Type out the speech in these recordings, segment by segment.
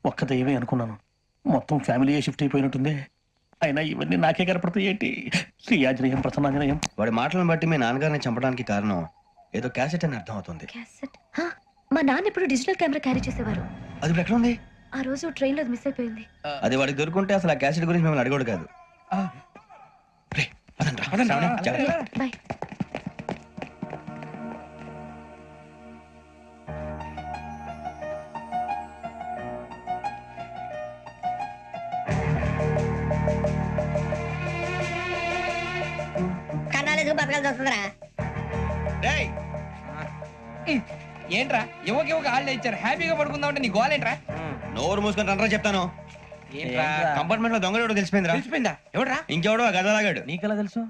ఒక్క దయ్యమే అనుకున్నాను, మొత్తం ఫ్యామిలీ షిఫ్ట్ అయిపోయినట్టుంది. అయినా ఇవన్నీ నాకే కనపడతాయి ఏంటి? శ్రీ ఆంజనేయం ప్రసన్నాంజనేయం. వాడి మాటలను బట్టి మీ నాన్నగారిని చంపడానికి కారణం ఏదో క్యాసెట్ అని అర్థం అవుతుంది. క్యాసెట్? మా నాన్న ఎప్పుడు డిజిటల్ కెమెరా క్యారీ చేసేవారు. అది ఇప్పుడు ఎక్కడ ఉంది? ఆ రోజు ట్రైన్ లో మిస్ అయిపోయింది. అది వాడికి దొరుకుంటే అసలు ఆ క్యాసెట్ గురించి మిమ్మల్ని అడగడు కాదు. బాయ్. కన్నాలేసుకు బతకాల్సి వస్తుందిరా. ఏంట్రా యువక హాలిడే ఇచ్చారు, హ్యాపీగా పడుకుందాం అంటే నీ గోల్ ఏంట్రా? నోరు మూసుకొని రండ్రా చెప్తాను. ఏంట్రా కంపార్ట్మెంట్ లో దొంగలు తెలిసిపోయిందిరా. తెలిసిపోయిందా? ఎవడ్రా? ఇంకెవడో ఆ గదలాగాడు. నీకెలా తెలుసు?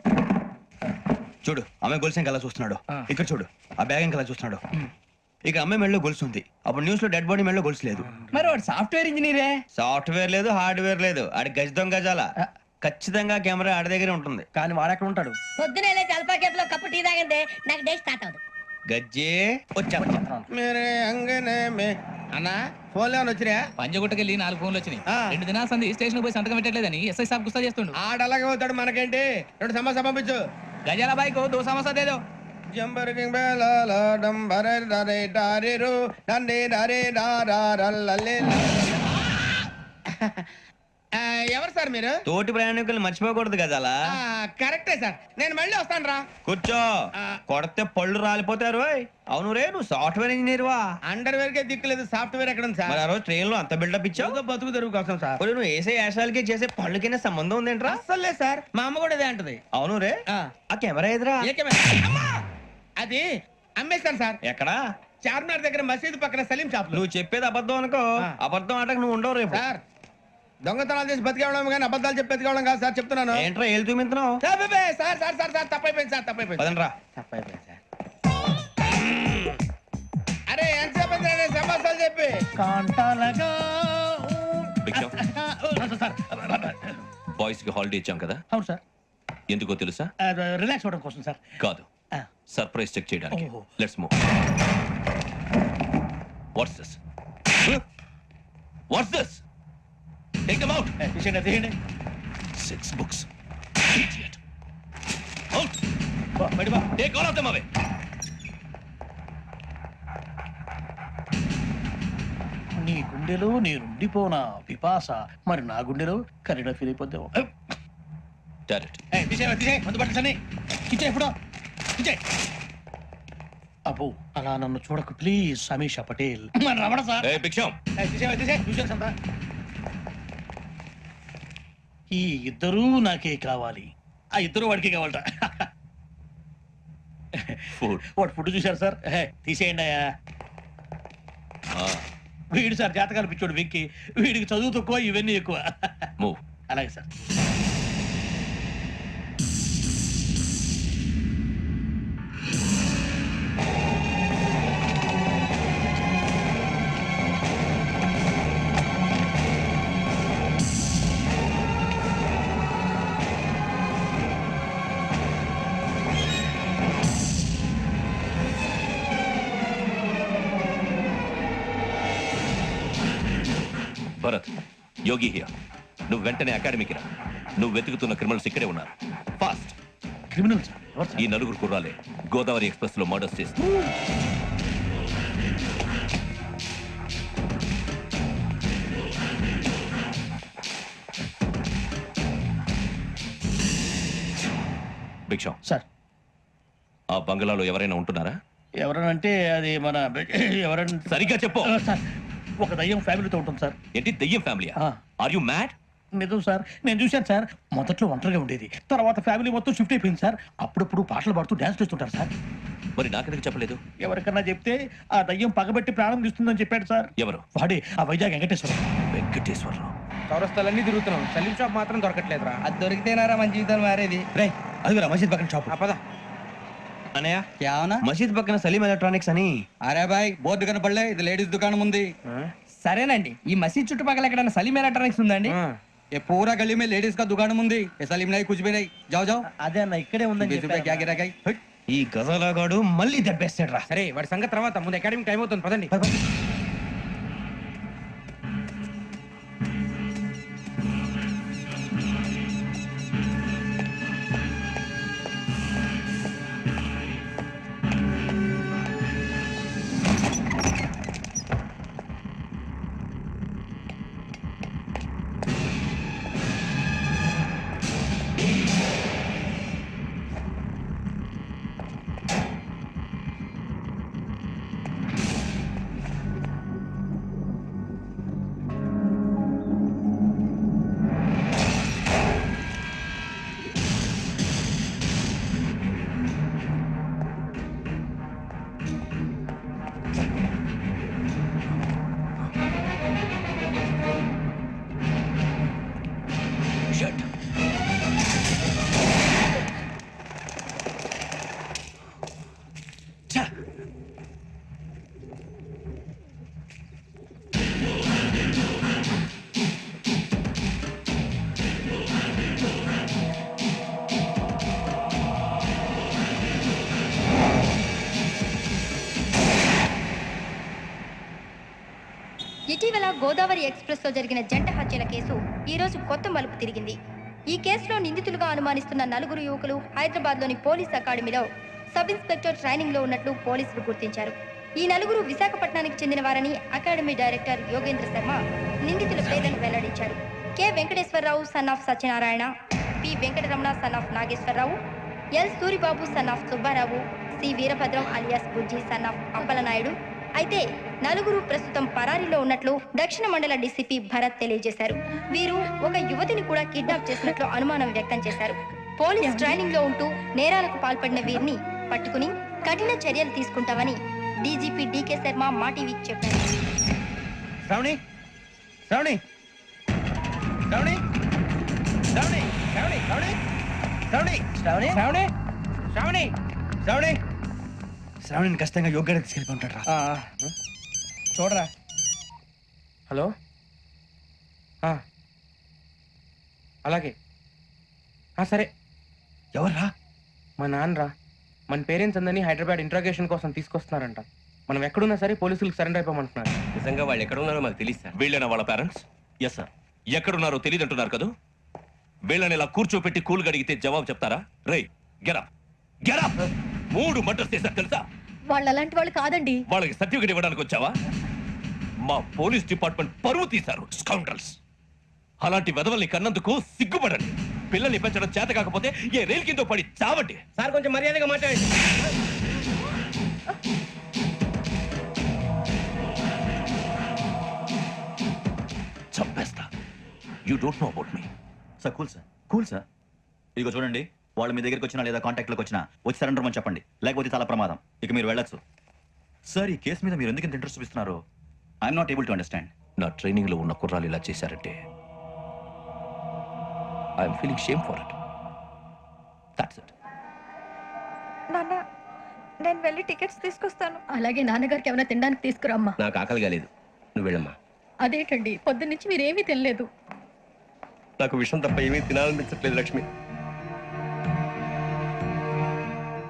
చూడు, అమ్మాయి గొలుసు ఇంకలా చూస్తున్నాడు. ఇక్కడ చూడు, ఆ బ్యాగ్ ఇంకలా చూస్తున్నాడు. ఇక అమ్మాయి మెడలో గొలుసు ఉంది. అప్పుడు న్యూస్ లో డెడ్ బాడీ మెడలో గొలుసు లేదు. మరి వాడు సాఫ్ట్వేర్ ఇంజనీరే. సాఫ్ట్వేర్ లేదు, హార్డ్వేర్ లేదు. ఆడి గజ దొంగ గజాల. ఖచ్చితంగా కెమెరా ఆడి దగ్గరే ఉంటుంది. కానీ వాడెక్కడ ఉంటాడు? పొద్దునే లేచి అల్పా కేఫ్ లో కప్పు టీ తాగిందే నాకు డే స్టార్ట్ అవుతుంది. గజ్జే వచ్చా. అన్నా ఫోన్ లో వచ్చినా పంజగుట్టకెళ్ళి 4 ఫోన్లు వచ్చినాయి. 2 దినాల సంది స్టేషన్ పోయి సంతకం పెట్టలేదని ఎస్ఐ సాబ్ గుస్తా చేస్తుండు. ఆడలాగే పోతాడు, మనకేంటి? 2 సమస్య పంపించు. గజాల బైక్ 2 సమస్య దేదో. జంబరకింగ్ బేలాల డంబరే డరే డారిరు డండే డరే డారల్లలే. ఎవరు సార్ మీరు? తోటి ప్రయాణికులు మర్చిపోకూడదు గజాల. కరెక్టే సార్, నేను మళ్ళీ వస్తాను రా. కూర్చో, కొడితే పళ్ళు రాలిపోతారు. అవును రే, నువ్వు సాఫ్ట్వేర్ ఇంజనీర్ వా? అండర్వేర్ కే దిక్కులేదు, సాఫ్ట్వేర్ ఎక్కడ ఉంది సార్? మరి ఆ రోజు ట్రైన్ లో అంత బిల్డప్ ఇచ్చావు. బతుకు తెరుగు కోసం సార్. ఒరేయ్, నువ్వు వేసే యాశాలకి చేసే పళ్ళకైనా సంబంధం ఉందేంట్రా? అస్సలు లేదు సార్, మా అమ్మ కూడా ఇదే అంటది. అవును రే, ఆ కెమెరా ఎదురా? ఏ కెమెరా? అమ్మా! అది అమ్మేస్తాను సార్. ఎక్కడా? చార్మినార్ దగ్గర మసీదు పక్కన సలీం షాప్ లో. నువ్వు చెప్పేది అబద్ధం అనుకో. అబద్ధం ఆటకు నువ్వు ఉండవు రేపు. సార్, దొంగతనాలు చేసి బతికేవడం కానీ అబద్ధాలు చెప్పి బతికేవడం కాదు సార్, చెప్తున్నాను. ఏంట్రా ఏళ్ళు చూపించినావు? సార్ సార్ సార్ సార్ తప్పైపోయింది సార్, తప్పైపోయింది. పదండ్రా. తప్పైపోయింది సార్. అరే ఎంతసేపు సమాసాలు చెప్పి కాంటాలగా బాయ్స్ కి హాలిడే ఇచ్చాం కదా? అవును సార్. ఎందుకో తెలుసా? రిలాక్స్ అవ్వడం కోసం సార్. కాదు, సర్ప్రైజ్ చెక్ చేయడానికి. Let's move. What's this? What's this? Take them out. తీయండి. 6 books. Idiot. Out. Take all of them away. నీ గుండెలో నేనుండిపోనా పిపాస, మరి నా గుండెలో కరీడా ఫీల్ అయిపోద్దాం. అబ్బో, అలా నన్ను చూడకు ప్లీజ్. సమీషా పటేల్. రమణ సార్. ఈ ఇద్దరూ నాకే కావాలి. ఆ ఇద్దరు వాడికి కావాలట. వాడు ఫుడ్ చూశారు సార్. తీసేయండి అయ్యా. వీడు సార్ జాతకాలు పిచ్చోడు వెక్కి. వీడికి చదువు తక్కువ, ఇవన్నీ ఎక్కువ. అలాగే సార్. Bharat, Yogi here. నువ్వు వెంటనే అకాడమీకి రా. నువ్వు వెతుకుతున్న క్రిమినల్స్ ఇక్కడే ఉన్నారు. ఫాస్ట్. క్రిమినల్స్? ఈ 4 కుర్రాలే గోదావరి ఎక్స్ప్రెస్ లో మర్డర్స్ చేస్తారు. భిక్షం సార్, ఆ బంగ్లాలో ఎవరైనా ఉంటున్నారా? ఎవరనంటే అది మన ఎవరంటే సరిగ్గా చెప్పు. సార్, ఒక దయ్యం ఫ్యామిలీతో ఉంటుంది సార్. ఏంటి దయ్యం ఫ్యామిలీ? Are you mad? నిజం సార్, నేను చూశాను సార్. మొదట్లో ఒంటరిగా ఉండేది, తర్వాత ఫ్యామిలీ మొత్తం షిఫ్ట్ అయిపోయింది సార్. అప్పుడప్పుడు పాటలు పాడుతూ డాన్స్ చేస్తుంటారు సార్. మరి నాకెందుకు చెప్పలేదు? ఎవరికన్నా చెప్తే ఆ దయ్యం పగబెట్టి ప్రాణం తీస్తుందని చెప్పాడు సార్. ఎవరు? వాడే, ఆ వైజాగ్ వెంకటేశ్వరరావు. వెంకటేశ్వరరావు. చౌరస్తాలన్నీ తిరుగుతున్నాం, సలీం షాప్ మాత్రం దొరకట్లేదురా. అది దొరికితేనారా మన జీవితాలు మారేది. రే, అది మసీద్ పక్కన షాప్. పద. అనయ్య, क्या होना? మసీద్ పక్కన సలీం ఎలక్ట్రానిక్స్ అని. అరే బాయ్, బోర్డు కనపడలే, ఇది లేడీస్ దుకాణం ఉంది. సరేనండి, ఈ మసీద్ చుట్టుపక్కల ఎక్కడైనా సలీం ఎలక్ట్రానిక్స్ ఉందండి? ये पूरा गली में लेडीज का दुकान मुंदी, ये सलीम नहीं कुछ भी नहीं. जाओ जाओ. అదే అన్న, ఇక్కడే ఉందని 20 रुपए क्या गिरा गई? ఈ గజలాగాడు మళ్ళీ దెబ్బేస్తాడు రా. సరే, వాడి సంగతి తర్వాత, ముందు అకాడమిక్ టైం అవుతుంది, పదండి. గోదావరి ఎక్స్ప్రెస్ లో జరిగిన జంట హత్యల కేసు ఈ రోజు కొత్త మలుపు తిరిగింది. ఈ కేసులో నిందితులుగా అనుమానిస్తున్న 4 యువకులు హైదరాబాద్ లోని పోలీస్ అకాడమీలో సబ్ ఇన్స్పెక్టర్ ట్రైనింగ్ లో ఉన్నట్లు పోలీసులు గుర్తించారు. ఈ 4 విశాఖపట్నానికి చెందిన వారని అకాడమీ డైరెక్టర్ యోగేంద్ర శర్మ నిందితుల పేర్లను వెల్లడించారు. K Venkateswara Rao son of Satyanarayana, P Venkataramana son of Nageswara Rao, L Suribabu son of Subba Rao, C Veerabhadram alias Bujji son of Appala Naidu. అయితే 4 ప్రస్తుతం పరారీలో ఉన్నట్లు దక్షిణ మండల డీసీపీ భరత్ తెలియజేశారు. వీరు ఒక యువతిని కూడా కిడ్నాప్ చేసినట్లు అనుమానం వ్యక్తం చేశారు. పోలీస్ ట్రైనింగ్ లో ఉంటూ నేరాలకు పాల్పడిన వీరిని పట్టుకుని కఠిన చర్యలు తీసుకుంటామని డీజీపీ డీకే శర్మ మా టీవీకి చెప్పారు. శ్రావణి శ్రావణి శ్రావణి శ్రావణి శ్రావణి శ్రావణి శ్రావణి శ్రావణి శ్రావణి శ్రావణి శ్రావణి శ్రావణిని ఖచ్చితంగా యోగ్యంగా తీసుకెళ్ళి ఉంటాడు రా. చూడరా. హలో, అలాగే సరే. ఎవర్రా? మా నాన్నరా. మన పేరెంట్స్ అందరినీ హైదరాబాద్ ఇంట్రాగేషన్ కోసం తీసుకొస్తున్నారంట. మనం ఎక్కడున్నా సరే పోలీసులకు సరెండర్ అయిపోమంటున్నారు. నిజంగా వాళ్ళు ఎక్కడ ఉన్నారో మాకు తెలియదు సార్. వీళ్ళైనా వాళ్ళ పేరెంట్స్? Yes sir. ఎక్కడున్నారో తెలియదు అంటున్నారు కదా. వీళ్ళని ఇలా కూర్చోపెట్టి కూల్ గడిగితే జవాబు చెప్తారా? రే గెరప్ గెరప్. 3 మర్డర్స్ చేశారు తెలుసా? వాళ్ళు అలాంటి వాళ్ళు కాదండి. వాళ్ళకి సర్టిఫికేట్ ఇవ్వడానికి వచ్చావా? మా పోలీస్ డిపార్ట్మెంట్ పరువు తీశారు స్కౌండ్రల్స్. అలాంటి వెధవల్ని కన్నందుకు సిగ్గుపడండి. పిల్లల్ని పెంచడం చేత కాకపోతే ఏ రైలు కింద పడి చావండి. సార్ కొంచెం మర్యాదగా మాట్లాడండి. చంపేస్తా. You don't know about me. Sir cool sir. ఇదిగో చూడండి, వాళ్ళు మీ దగ్గరికి వచ్చినా లేదా కాంటాక్ట్లోకి వచ్చినా వచ్చి సరెండర్ అని చెప్పండి, లేకపోతే చాలా ప్రమాదం. ఇక మీరు వెళ్ళొచ్చు. సార్, ఈ కేసు మీద మీరు ఎందుకు ఇంత ఇంట్రెస్ట్ చూపిస్తున్నారు? I'm not able to understand. నా ట్రైనింగ్ లో ఉన్న కుర్రాలు ఇలా చేశారంటే I'm feeling shame for it. That's it. నాన్న, నేను వెళ్ళి టికెట్స్ తీసుకొస్తాను. అలాగే నాన్నగారికి ఏమైనా తినడానికి తీసుకురమ్మా. నాకు ఆకలి కాలేదు, నువ్వు వెళ్ళమ్మా. అదేంటండి, పొద్దున్నుంచి మీరేమీ తినలేదు. నాకు విషయం తప్ప ఏమీ తినాలనిపించట్లేదు లక్ష్మి.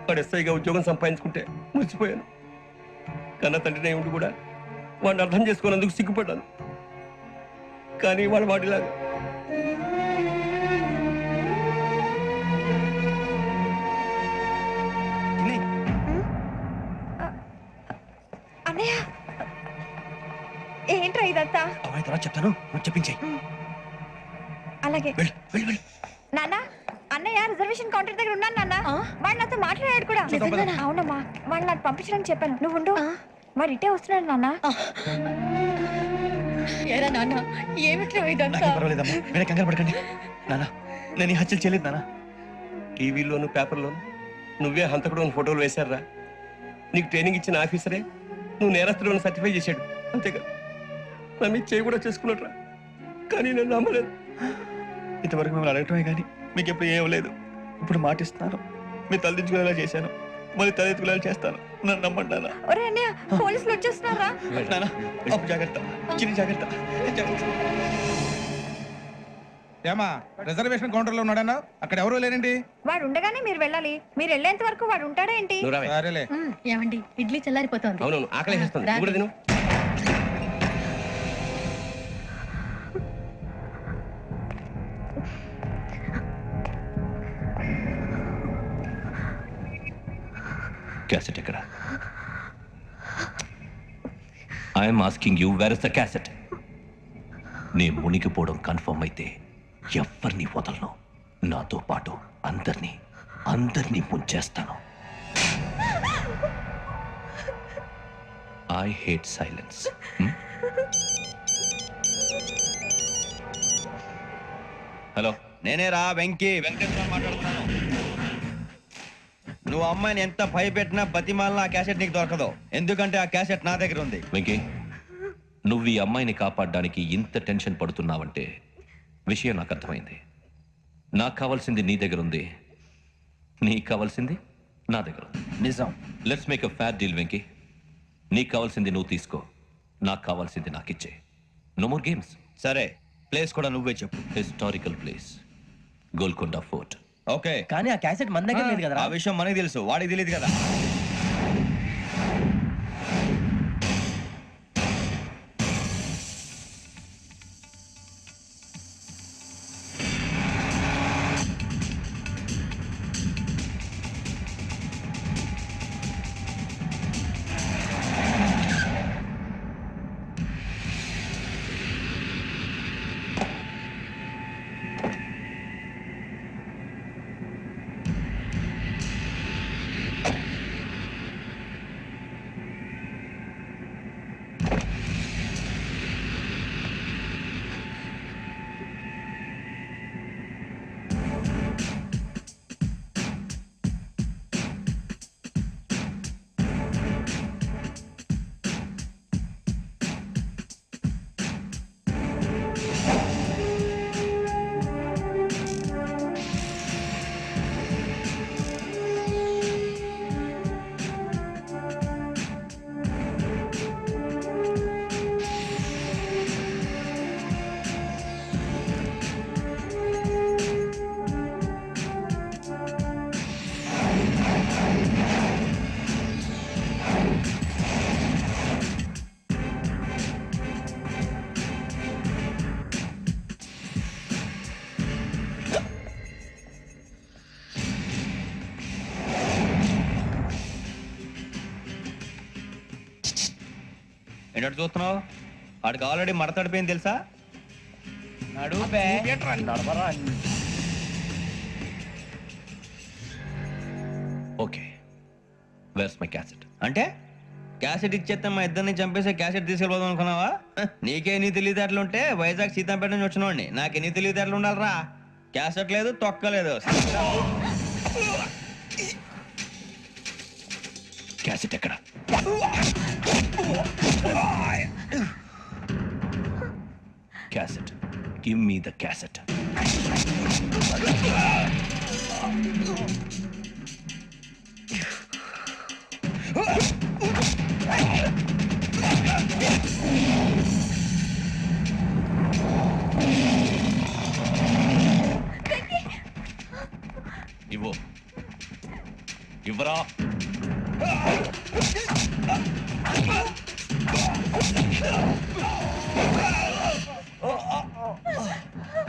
వాడు ఎస్ఐగా ఉద్యోగం సంపాదించుకుంటే మురిసిపోయాను. కన్న తండ్రినే ఉండి కూడా వాడిని అర్థం చేసుకున్నందుకు సిగ్గుపడ్డాను. కానీ వాడు వాడిలాగా అన్నయ్య, ఏంట్రా ఇదంతా? అవన్నీ తర్వాత చెప్తాను, నువ్వు చెప్పించేయి. అలాగే. వెళ్ళు వెళ్ళు వెళ్ళు. నాన్న, అన్నయ్య రిజర్వేషన్ కౌంటర్ దగ్గర ఉన్నాను నాన్న. వాడు నాతో మాట్లాడాడు కూడా. అవునమ్మా, వాడు నాకు పంపించడానికి చెప్పాను. నువ్వు ఉండు, వాడు ఇటే వస్తున్నాడు నాన్న. ఏరా నాన్న, ఏమిట్రా ఇదంతా? నాకేం పర్వాలేదమ్మా, మీరే కంగారు పడకండి. నాన్న, నేను ఈ హత్యలు చేయలేదు నాన్న. టీవీలోను పేపర్లోను నువ్వే హంతకుడు అని ఫోటోలు వేశారా? నీకు ట్రైనింగ్ ఇచ్చిన ఆఫీసరే నువ్వు నేరస్తులను సర్టిఫై చేశాడు, అంతేగా? నా మీద చేయి కూడా చేసుకున్నట్రా, కానీ నేను నమ్మలేదు. ఇంతవరకు మిమ్మల్ని అడగటమే కానీ మీకు ఎప్పుడు ఏం లేదు. ఇప్పుడు మాటిస్తున్నాను, మీరు తలదించుకునేలా చేశాను, మళ్ళీ తలెత్తుకునేలా చేస్తాను. నన్ను నమ్మండి నాన్న. ఒరే అన్నయ్య, పోలీసులు వచ్చేస్తున్నారా? నాన్న, అప్పు జాగ్రత్త, చిన్న జాగ్రత్త, జాగ్రత్త. ఏమా రిజర్వేషన్ కౌంటర్ లో ఉన్నాడన్నా? అక్కడ ఎవరూ లేనండి. వాడు ఉండగానే మీరు వెళ్ళాలి. మీరు వెళ్ళేంత వరకు వాడు ఉంటాడా ఏంటి? సరేలే. ఏమండి, ఇడ్లీ చల్లారిపోతుంది. అవునవును, ఆకలేస్తుంది. నువ్వు కూడా తిను. క్యాసెట్ ఎక్కడ? I'm asking you, where is the cassette? నే మునిగిపోవడం కన్ఫర్మ్ అయితే ఎవ్వరిని వదలను. నాతో పాటు అందరినీ ముంచేస్తాను. I hate silence. హలో, నేనేరా వెంకీ, వెంకటేశ్వర మాట్లాడుతున్నాను. నువ్వు అమ్మాయిని ఎంత భయపెట్టినా బతిమాలినా ఆ క్యాసెట్ నీకు దొరకదు. ఎందుకంటే ఆ క్యాసెట్ నా దగ్గర ఉంది. వెంకీ, నువ్వు ఈ అమ్మాయిని కాపాడడానికి ఇంత టెన్షన్ పడుతున్నావంటే విషయం నాకు అర్థమైంది. నాకు కావాల్సింది నీ దగ్గర ఉంది, నీకు కావాల్సింది నా దగ్గర ఉంది. నిజం. Let's make a fair deal Venky. నీకు కావాల్సింది నువ్వు తీసుకో, నాకు కావాల్సింది నాకు ఇచ్చే. No more games. సరే, ప్లేస్ కూడా నువ్వే చెప్పు. Historical place, Golconda fort. Okay, కానీ ఆ క్యాసెట్ మన దగ్గర లేదు కదా. ఆ విషయం మనకి తెలుసు, వాడికి తెలియదు కదా. ఏంటంటే చూస్తున్నావు? వాడికి ఆల్రెడీ మడతడిపోయింది తెలుసా? Okay, where's my cassette? అంటే క్యాసెట్ ఇచ్చేస్తే మా ఇద్దరిని చంపేసి క్యాసెట్ తీసుకెళ్ళిపోదాం అనుకున్నావా? నీకే ఎన్ని తెలివితేటలు ఉంటే వైజాగ్ సీతాంపేట నుంచి వచ్చినోడిని నాకు ఎన్ని తెలివితేటలు ఉండాలిరా? క్యాసెట్ లేదు, తొక్కలేదు. క్యాసెట్ ఎక్కడ? Cassette, give me the cassette. ఇవ్వు, ఇవ్వరా.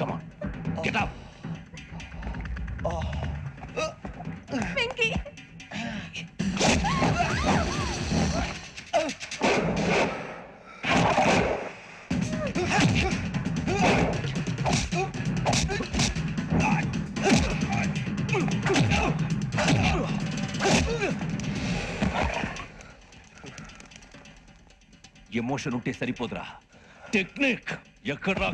Come on, get up. Emotion ఉంటే సరిపోదురా, టెక్నిక్ ఎక్కడ్రా?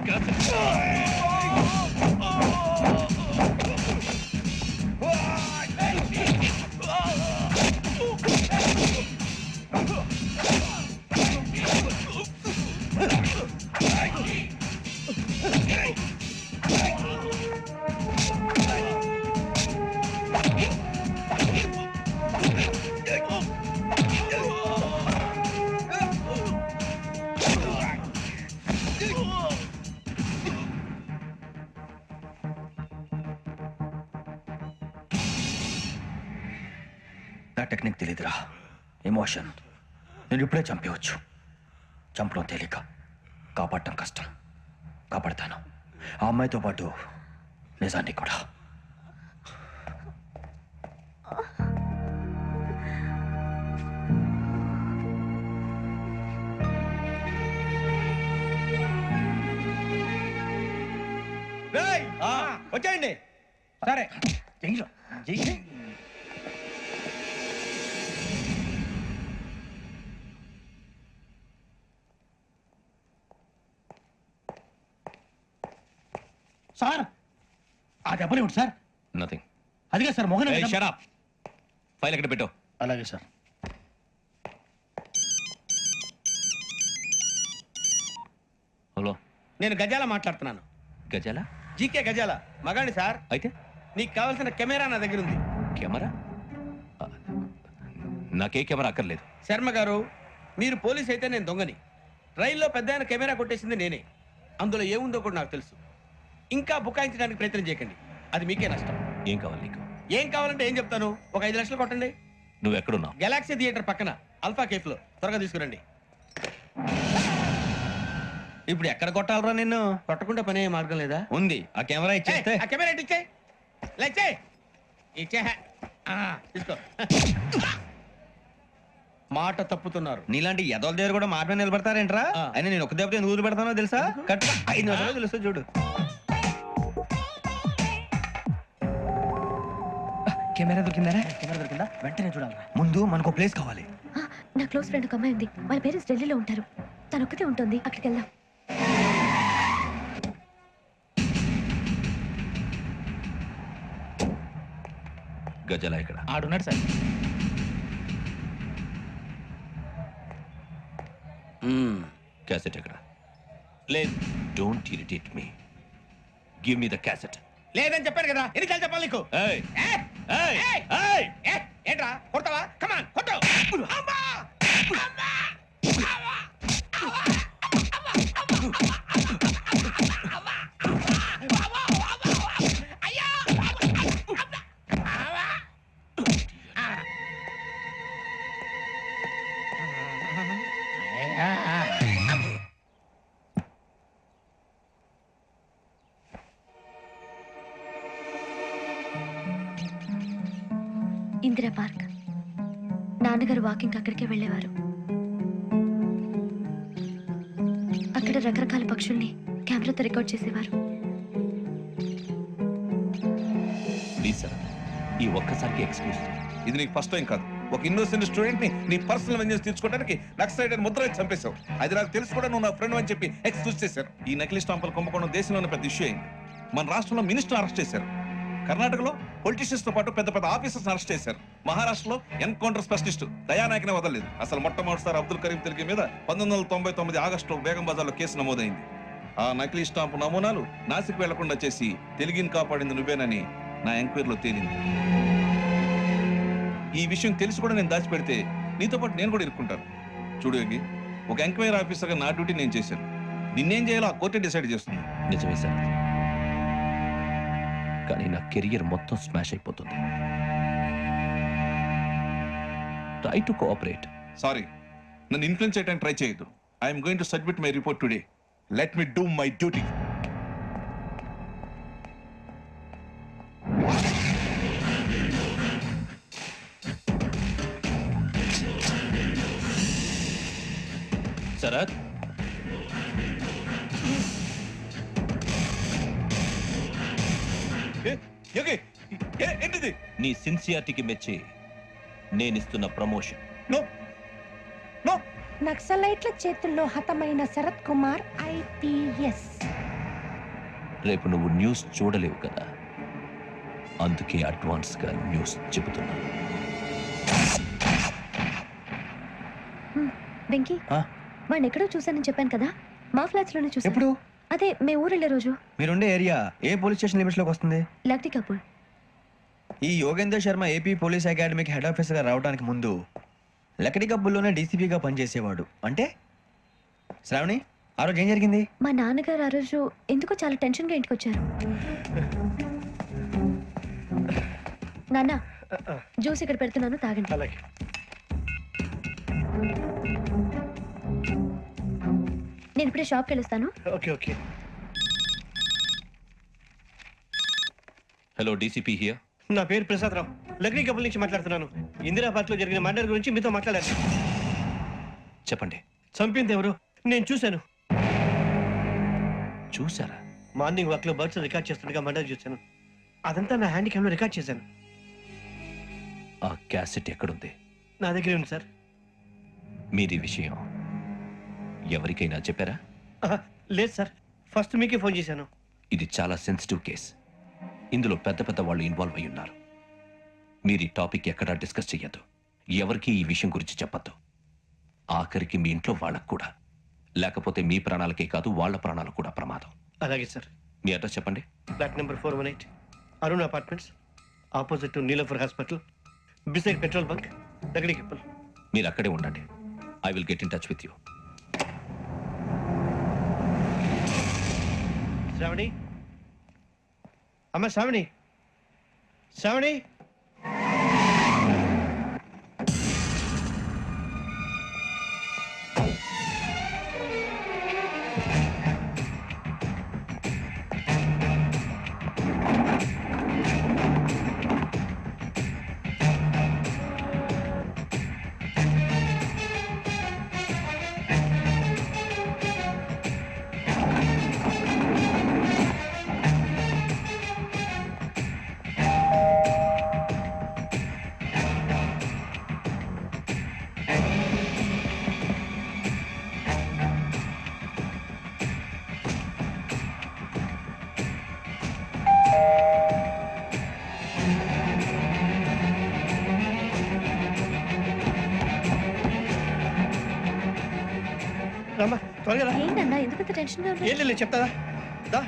నా టెక్నిక్ తెలీదురా, ఎమోషన్. నేను ఇప్పుడే చంపేవచ్చు. చంపడం తేలిక, కాపాడటం కష్టం. కాపాడతాను, ఆ అమ్మాయితో పాటు నిజాన్ని కూడా. వచ్చేయండి. సరే. సార్ ఆ దెబ్బలు ఏమిటి సార్? నథింగ్. అదిగా సార్ మొహన్ షట్ అప్. ఫైల్ ఎక్కడ పెట్టు? అలాగే సార్. హలో, నేను గజాల మాట్లాడుతున్నాను. గజాల? జీకే గజాల మగాండి సార్. అయితే నీకు కావాల్సిన కెమెరా నా దగ్గర ఉంది. కెమెరా? నాకే కెమెరా అక్కర్లేదు. శర్మ గారు, మీరు పోలీస్ అయితే నేను దొంగని. రైల్లో పెద్ద ఆయన కెమెరా కొట్టేసింది నేనే. అందులో ఏముందో కూడా నాకు తెలుసు. ఇంకా బుకాయించడానికి ప్రయత్నం చేయకండి, అది మీకే నష్టం. ఏం కావాలి నీకు? ఏం కావాలంటే ఏం చెప్తాను. ఒక 5 లక్షలు కొట్టండి. నువ్వు ఎక్కడున్నావు? గెలాక్సీ థియేటర్ పక్కన అల్ఫా కేఫ్ లో. త్వరగా తీసుకురండి. ఇప్పుడు ఎక్కడ కొట్టాలరా నిన్ను? కొట్టకుండా పనే మార్గం లేదా? ఉంది, ఆ కెమెరా ఇచ్చేస్తే. ఆ కెమెరా ఇచ్చే లేచే ఇచ్చే తీసుకో. మాట తప్పుతున్నారు. నీలాంటి ఎదల దగ్గర కూడా మాట మీద నిలబడతారేంట్రా? అయినా నేను ఒక దెబ్బతో ఎందుకు పెడతానో తెలుసా? కట్ 5 నిమిషాలు తెలుసు చూడు. కెమెరా దొరికిందా? కెమెరా దొరికిందా? వెంటనే చూడాలరా. ముందు మనకు ప్లేస్ కావాలి. నా క్లోజ్ ఫ్రెండ్ ఒక అమ్మాయి ఉంది. వాళ్ళ పేరెంట్స్ ఢిల్లీలో ఉంటారు. తను ఒక్కతే ఉంటుంది. అక్కడికి వెళ్దాం. గజాల ఇక్కడ? ఆడున్నాడు సార్. క్యాసెట్ ఎక్కడ? లేదు, don't irritate me. Give me the cassette. లేదని చెప్పాను కదా, ఎన్నిసార్లు చెప్పాలి నీకు? ఏయ్ ఏయ్! ఏయ్ ఏయ్! ఏయ్! ఏ, ఏంట్రా కొడతావా? కమాన్ కొట్టు. అమ్మా! అమ్మా! ఇందిరా పార్క్. నాన్నగారు వాకింగ్ అక్కడికే వెళ్ళేవారు. దగ్గర రకరకాల పక్షుల్ని కెమెరాతో రికార్డ్ చేసేవారు. ప్లీజ్ సార్, ఈ ఒక్కసారికి ఎక్స్క్యూజ్. ఇది నీకు ఫస్ట్ టైం కాదు. ఒక ఇన్నోసెంట్ స్టూడెంట్ ని నీ పర్సనల్ వెంజెన్స్ తీర్చుకోవడానికి నక్సలైట్ అని ముద్ర వేసి చంపేశావు. అది నాకు తెలుసు కూడా నువ్వు నా ఫ్రెండ్ అని చెప్పి ఎక్స్క్యూజ్ చేశారు. ఈ నకిలీ స్టాంపులు కుంభకోణం దేశంలో ఉన్న పెద్ద ఇష్యూ అయింది. మన రాష్ట్రంలో మినిస్టర్ అరెస్ట్ చేశారు. కర్ణాటకలో పొలిటీషియన్స్ తో పాటు పెద్ద పెద్ద ఆఫీసర్స్ అరెస్ట్ చేశారు. మహారాష్ట్రలో ఎన్కౌంటర్ స్పెషలిస్ట్ దయానాయకనే వదలలేదు. అసలు మొట్టమొదటిసారి అబ్దుల్ కరీం తిరిగి మీద 1999 ఆగస్టులో బేగం బజార్లో కేసు నమోదైంది. ఆ నకిలీ స్టాంపు నమూనాలు నాసిక్ వెళ్లకుండా చేసి తెలుగుని కాపాడింది నువ్వేనని నా ఎంక్వైరీలో తేలింది. ఈ విషయం తెలిసి కూడా నేను దాచిపెడితే నీతో పాటు నేను కూడా ఇరుక్కుంటాను. చూడు యోగి, ఒక ఎంక్వైరీ ఆఫీసర్గా నా డ్యూటీ నేను చేశాను. నిన్నేం చేయాలో ఆ కోర్టే డిసైడ్ చేస్తుంది. నిజమే సార్, కానీ నా కెరియర్ మొత్తం స్మాష్ అయిపోతుంది. Try to cooperate. సారీ, నన్ను ఇన్ఫ్లుయెన్స్ చేయడానికి ట్రై చేయొద్దు. I'm going to submit my report today. Let me do my duty. Sarath, ఏంటిది? నీ సిన్సియారిటీకి మెచ్చి నేనిస్తున్న ప్రమోషన్. No no. నక్సలైట్ల చేతుల్లో హతమైన శరత్ కుమార్ IPS. రేపు నువ్వు న్యూస్ చూడలేవు కదా, అందుకే అడ్వాన్స్ గా న్యూస్ చెబుతున్నా. వెంకీ, వాడిని ఎక్కడో చూశానని చెప్పాను కదా, మా ఫ్లాట్స్ లోనే చూసాను. ఎప్పుడు? అదే మేము ఊరు వెళ్ళే రోజు. మీరుండే ఏరియా ఏ పోలీస్ స్టేషన్ లిమిట్స్ లోకి వస్తుంది? లక్టీ కపూర్. ఈ యోగేందర్ శర్మ ఏపీ పోలీస్ అకాడమీకి హెడ్ ఆఫీసర్గా రావడానికి ముందు లకడి కబ్బుల్లోనే డీసీపీగా పనిచేసేవాడు. అంటే శ్రావణి, ఆ రోజు ఏం జరిగింది? మా నాన్నగారు ఆ రోజు ఎందుకో చాలా టెన్షన్ గా ఇంటికి వచ్చారు. నాన్న, జ్యూస్ ఇక్కడ పెడుతున్నాను, తాగండి. అలాగే. నేను ఇప్పుడే షాప్కి వెళ్ళొస్తాను. Okay okay. Hello, DCP here. నా పేరు ప్రసాద్ రావు, లక్డీ కపుల్ నుంచి మాట్లాడుతున్నాను. ఇందిరాబాద్ లో జరిగిన మర్డర్ గురించి మీతో మాట్లాడాలి. చెప్పండి. చంపింది ఎవరు? నేను చూశాను. చూసారా? మార్నింగ్ వాక్ లో బర్డ్స్ రికార్డ్ చేస్తుండగా మర్డర్ చూశాను. అదంతా నా హ్యాండ్ క్యామ్ లో రికార్డ్ చేశాను. ఆ క్యాసెట్ ఎక్కడుంది? నా దగ్గరే ఉంది సార్. మీరు ఈ విషయం ఎవరికైనా చెప్పారా? లేదు సార్, ఫస్ట్ మీకే ఫోన్ చేశాను. ఇది చాలా సెన్సిటివ్ కేస్. ఇందులో పెద్ద పెద్ద వాళ్ళు ఇన్వాల్వ్ అయి ఉన్నారు. మీరు ఈ టాపిక్ ఎక్కడా డిస్కస్ చెయ్యొద్దు. ఎవరికి ఈ విషయం గురించి చెప్పొద్దు. ఆఖరికి మీ ఇంట్లో వాళ్ళకు కూడా. లేకపోతే మీ ప్రాణాలకే కాదు, వాళ్ళ ప్రాణాలు కూడా ప్రమాదం. అలాగే సార్. మీ అడ్రస్ చెప్పండి. Flat number 418, Arun apartments, opposite to Niloufer hospital, beside petrol bunk, Lakdi Kapul. మీరు అక్కడే ఉండండి. I will get in touch with you. Sravani, అమ్మ శ్రావణి, శ్రావణి. రమ్మా, త్వరగా రా. ఏంటన్నా ఎందుకంత టెన్షన్ గా ఉన్నారు? ఏం లేదు, చెప్తాదా దా.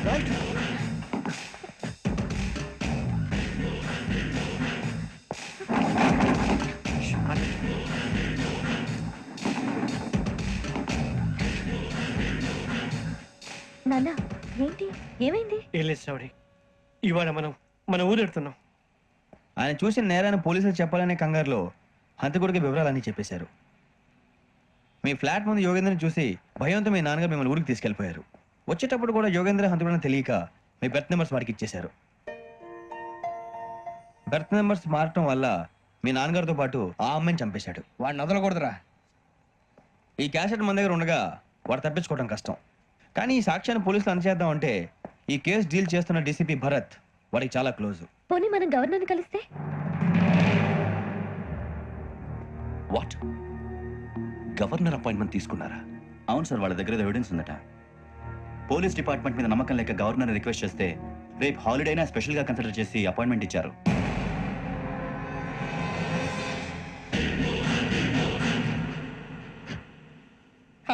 రైట్. నాన్న, ఏంటి, ఏమైంది? ఏం లేదు శ్రావణి, ఇవాళ మనం మన ఊరు వెళ్తున్నాం. ఆయన చూసిన నేరాన్ని పోలీసులు చెప్పాలనే కంగారులో హంతకుడికి వివరాలన్నీ చెప్పేశారు. మీ ఫ్లాట్ ముందు యోగేంద్రని చూసి భయంతో మీ నాన్నగారు మిమ్మల్ని ఊరికి తీసుకెళ్లిపోయారు. వచ్చేటప్పుడు కూడా యోగేంద్ర హంతకుడని తెలియక మీ బెర్త్ నెంబర్స్ వారికి ఇచ్చేశారు. బెర్త్ నెంబర్స్ మారటం వల్ల మీ నాన్నగారితో పాటు ఆ అమ్మాయిని చంపేశాడు. వాడిని వదలకూడదురా. ఈ క్యాసెట్ మన దగ్గర ఉండగా వాడు తప్పించుకోవడం కష్టం. కానీ ఈ సాక్ష్యాన్ని పోలీసులు అందజేద్దాం అంటే ఈ కేసు డీల్ చేస్తున్న డీసీపీ భరత్ వాడికి చాలా క్లోజ్. పోనీ మనం గవర్నర్ని కలిస్తే? వాట్? గవర్నర్ అపాయింట్మెంట్ తీసుకున్నారా? అవును సార్, వాళ్ళ దగ్గర ఎవిడెన్స్ ఉందట. పోలీస్ డిపార్ట్మెంట్ మీద నమ్మకం లేక గవర్నర్ రిక్వెస్ట్ చేస్తే రేపు హాలిడేనా స్పెషల్గా కన్సిడర్ చేసి అపాయింట్మెంట్ ఇచ్చారు.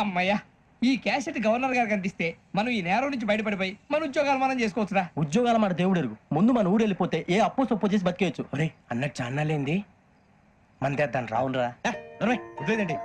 అమ్మయ్యా, ఈ క్యాసెట్ గవర్నర్ గారికి అందిస్తే మనం ఈ నేరం నుంచి బయటపడిపోయి మన ఉద్యోగాలు మనం చేసుకోవచ్చురా. ఉద్యోగాల మాట దేవుడు ఎరుగు. ముందు మన ఊరు వెళ్ళిపోతే ఏ అప్పు సొప్పు చేసి బతికేయచ్చు. ఒరే అన్నట్టు చాన్నాలేంది మన తెద్దాను రావునరా. వదిలేదండి.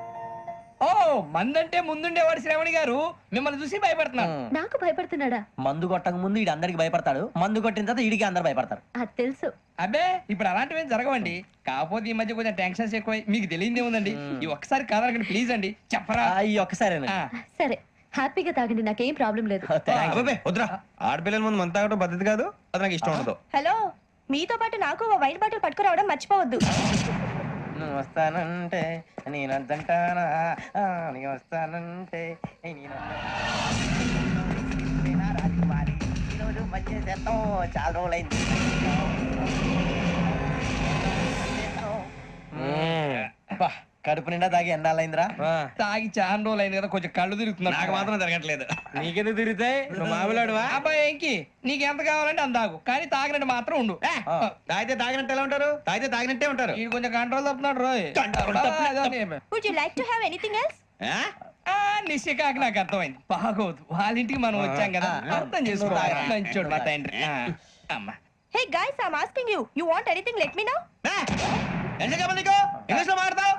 ఓ, మందంటే ముందుండేవాడు శ్రావణి గారు మిమ్మల్ని చూసి భయపడుతున్నారు. నాకు భయపడుతున్నాడా? మందు కొట్టక ముందు ఈడు అందరికి భయపడతాడు, మందు కొట్టిన తర్వాత ఈడికి అందరు భయపడతారు. అది తెలుసు. అబ్బే, ఇప్పుడు అలాంటివి జరగవండి. కాకపోతే ఈ మధ్య కొంచెం టెన్షన్స్ ఎక్కువ. మీకు తెలియదే ఉందండి. ఈ ఒక్కసారి కాదనకండి ప్లీజ్ అండి, చెప్పరా. ఈ ఒక్కసారి ఆ, సరే, హ్యాపీగా తాగండి, నాకేం ప్రాబ్లం లేదు. అబ్బే వద్దురా, ఆడపిల్లల ముందు మంత తాగడం పద్ధతి కాదు. అది నాకు ఇష్టం ఉండదు. హలో, మీతో పాటు నాకు ఓ వైట్ బాటిల్ పట్టుకురావడం మర్చిపోవద్దు. నువ్వు వస్తానంటే నేనంతంటానా, నీ వస్తానంటే రాజకుమారి ఈరోజు మంచి చేస్తాం, చాలా రోజులైంది. కడుపు నిండా తాగి ఎండాలైందిరా. తాగి చాలా రోజులు అయింది కదా, కొంచెం కళ్ళు తిరుగుతున్నారు. నాకు మాత్రం జరగట్లేదు. నీకెందుకు తిరుగుతాయి? నువ్వు మామిలాడువా? అబ్బాయి ఏంకి నీకు ఎంత కావాలంటే అందాకు, కానీ తాగినట్టు మాత్రం ఉండు. తాగితే తాగినట్టు ఎలా ఉంటారు? తాగితే తాగినట్టే ఉంటారు. వీడు కొంచెం కంట్రోల్ తప్పుతున్నాడు రోయ్. Would you like to have anything else? నిశ్చయకాకి నాకు అర్థమైంది. బాగోదు, వాళ్ళ ఇంటికి మనం వచ్చాం కదా, అర్థం చేసుకోవాలి. మంచోడు మా తండ్రి. అమ్మా, hey guys, I am asking you, you want anything let me know. English లో మాడతావు?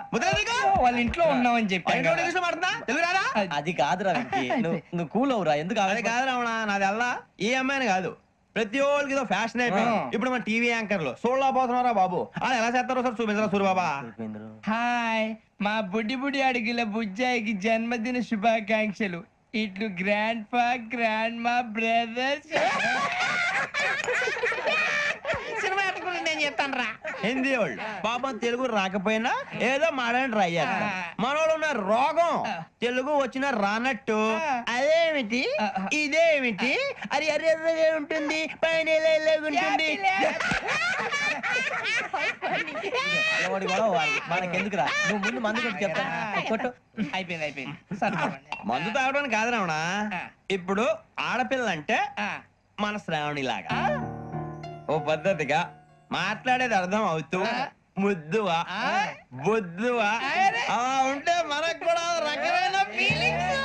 వాళ్ళ ఇంట్లో ఉన్నామని చెప్పి ఇంగ్లీష్ లో మాడుతున్నా? తెలుగు రాదా? అది కాదురా వెంకీ, నువ్వు కూల్ అవురా. ఎందుకు అదే కాదు రావణ, నాది అల్లా ఈ అమ్మాయిని కాదు, ప్రతి ఒక్కరికి ఏదో ఫ్యాషన్ అయిపోయింది. ఇప్పుడు మన టీవీ యాంకర్లు సోళ్ళ పోతున్నారా బాబు, అది ఎలా చేస్తారో సార్ చూపించరా సూరిబాబా. హాయ్, మా బుడ్డి బుడి అడిగిల బుజ్జాయికి జన్మదిన శుభాకాంక్షలు. ఇట్లు గ్రాండ్ ఫా, గ్రాండ్ మా, బ్రదర్స్. సినిమా నేను చెప్తాను రా. హిందీ వాళ్ళు పాపం తెలుగు రాకపోయినా ఏదో మాడని ట్రై చేస్తారు. మనోళ్ళు ఉన్న రోగం తెలుగు వచ్చిన రానట్టు అదేమిటి ఇదేమిటి అది ఎర్రగా ఉంటుంది, పైన ఉంటుంది. మనకెందుకురా, నువ్వు ముందు మందు కొట్టి చెప్తాను. కొట్టు. అయిపోయింది అయిపోయింది. సరిపోండి. మందు తాగడానికి కాదు రావణ. ఇప్పుడు ఆడపిల్ల అంటే మన శ్రావణి లాగా ఓ పద్ధతిగా మాట్లాడేది అర్థం అవుతూ ముద్దువా బొద్దువా అలా ఉంటే మనకు కూడా రకమైన ఫీలింగ్స్.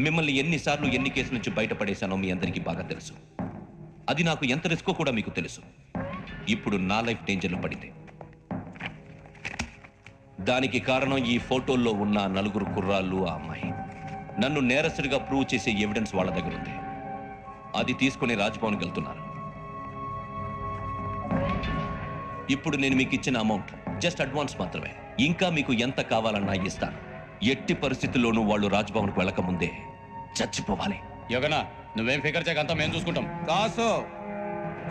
మిమ్మల్ని ఎన్నిసార్లు ఎన్ని కేసుల నుంచి బయటపడేశానో మీ అందరికీ బాగా తెలుసు. అది నాకు ఎంత రిస్కో కూడా మీకు తెలుసు. ఇప్పుడు నా లైఫ్ డేంజర్లో పడింది. దానికి కారణం ఈ ఫోటోల్లో ఉన్న 4 కుర్రాళ్ళు, ఆ అమ్మాయి. నన్ను నేరస్తుడిగా ప్రూవ్ చేసే ఎవిడెన్స్ వాళ్ళ దగ్గర ఉంది. అది తీసుకుని రాజ్భవన్కి వెళ్తున్నారు. ఇప్పుడు నేను మీకు ఇచ్చిన అమౌంట్ జస్ట్ అడ్వాన్స్ మాత్రమే. ఇంకా మీకు ఎంత కావాలన్నా ఇస్తాను. ఎట్టి పరిస్థితుల్లోనూ వాళ్ళు రాజ్భవన్కు వెళ్ళకముందే చచ్చిపోవాలి. యోగనా నువ్వేం ఫికర్ చేయకంతా మేము చూసుకుంటాం. దాసు,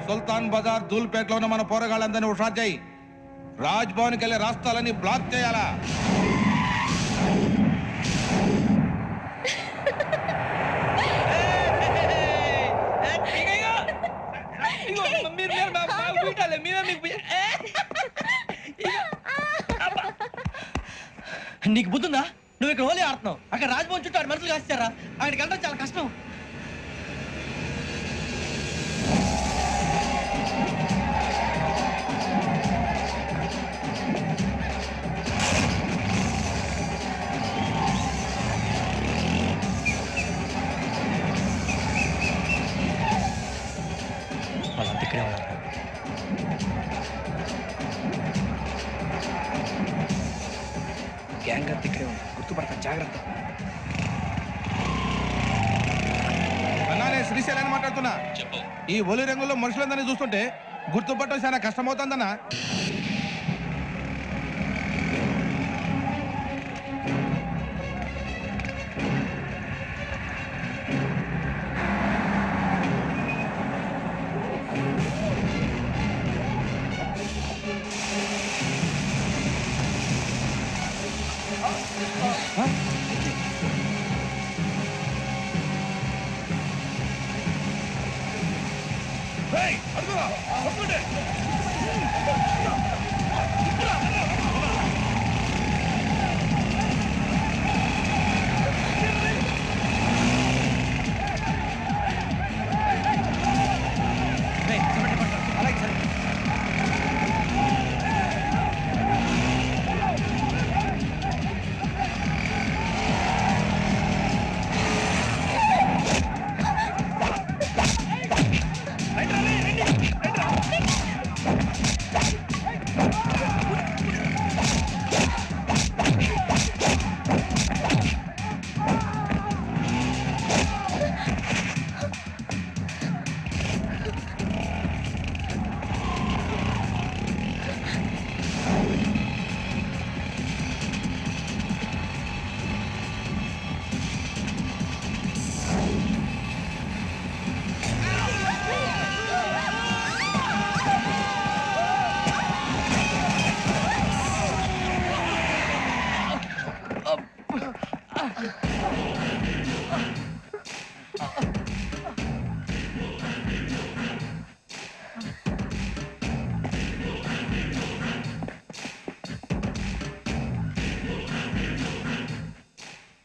సుల్తాన్ బజార్ ధూల్పేటలో ఉన్న మన పోరగాళ్ళందరినీ హుషారు చేయి. రాజ్ భవన్కి వెళ్ళే రాష్ట్రాలని బ్లాక్ చేయాలా? నీకు బుద్ధుందా? నువ్వు ఇక్కడ హోలీ ఆడుతున్నావు, అక్కడ రాజ్భవన్ చుట్టూ ఆడు మనుషులు కాస్తారా? అక్కడికి వెళ్ళడం చాలా కష్టం. వాళ్ళంతా ఇక్కడే ఉన్నారు. గ్యాంగ్ అంతా ఇక్కడే ఉంది, గుర్తుపడతాను, జాగ్రత్త. అన్నానే శ్రీశైలాన్ని మాట్లాడుతున్నా. చెప్పు. ఈ ఒలి రంగుల్లో మనుషులందరినీ చూస్తుంటే గుర్తుపట్టడం చాలా కష్టమవుతుందన్నా.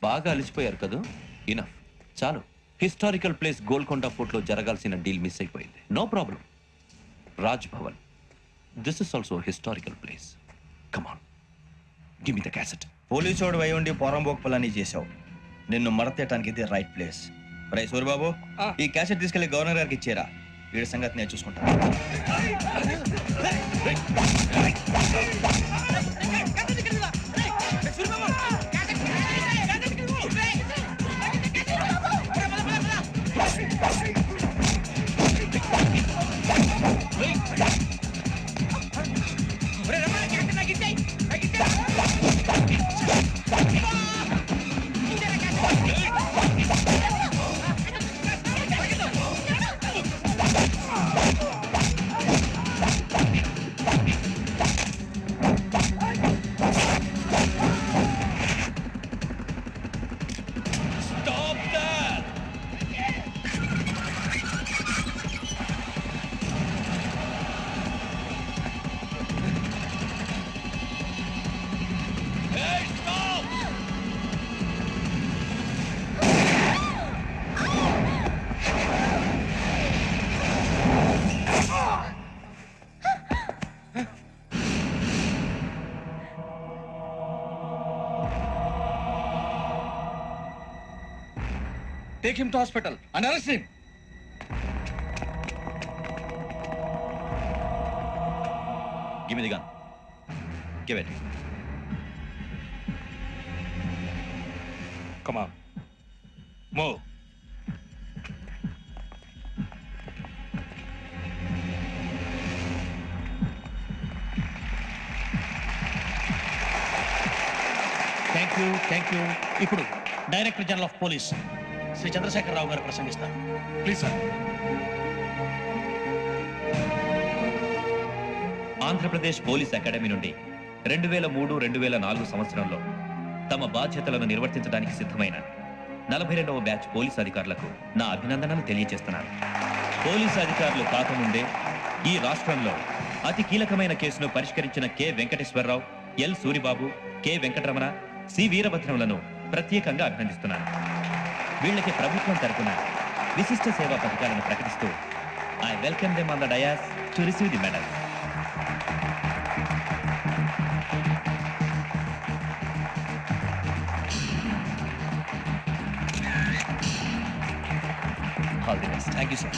బాగా అలిసిపోయారు కదా? ఇనఫ్, చాలు. హిస్టారికల్ ప్లేస్ గోల్కొండ ఫోర్ట్లో జరగాల్సిన డీల్ మిస్ అయిపోయింది. No problem. Raj Bhavan, this is also historical place. Come on, give me the cassette. పోలీసోడు వై ఉండి పోరంబోక్ పలాని చేసావు. నిన్ను మడతేయటానికి ఇది రైట్ ప్లేస్. రై సూరిబాబు, ఈ క్యాసెట్ తీసుకెళ్లి గవర్నర్ గారికి ఇచ్చేరా. వీడి సంగతి నేను చూసుకుంటాను. Take him to hospital and arrest him. Give me the gun. Give it. Come on. Move. Thank you. ఇప్పుడు director general of police Shri Chandrasekhararao గారు ప్రసంగిస్తారు. Please, sir. Andhra Pradesh police academy నుండి 2003-2004 సంవత్సరంలో తమ బాధ్యతలను నిర్వర్తించడానికి సిద్ధమైన 42వ బ్యాచ్ పోలీస్ అధికారులకు నా అభినందనలు తెలియజేస్తున్నాను. పోలీస్ అధికారులు కాకముందే ఈ రాష్ట్రంలో అతి కీలకమైన కేసును పరిష్కరించిన K Venkateswararao, L Suribabu, K Venkataramana, C వీరభద్రములను ప్రత్యేకంగా అభినందిస్తున్నాను. వీళ్ళకి ప్రభుత్వం తరపున విశిష్ట సేవా పథకాలను ప్రకటిస్తూ I welcome them on the dais to receive the medal. All the best. Thank you sir.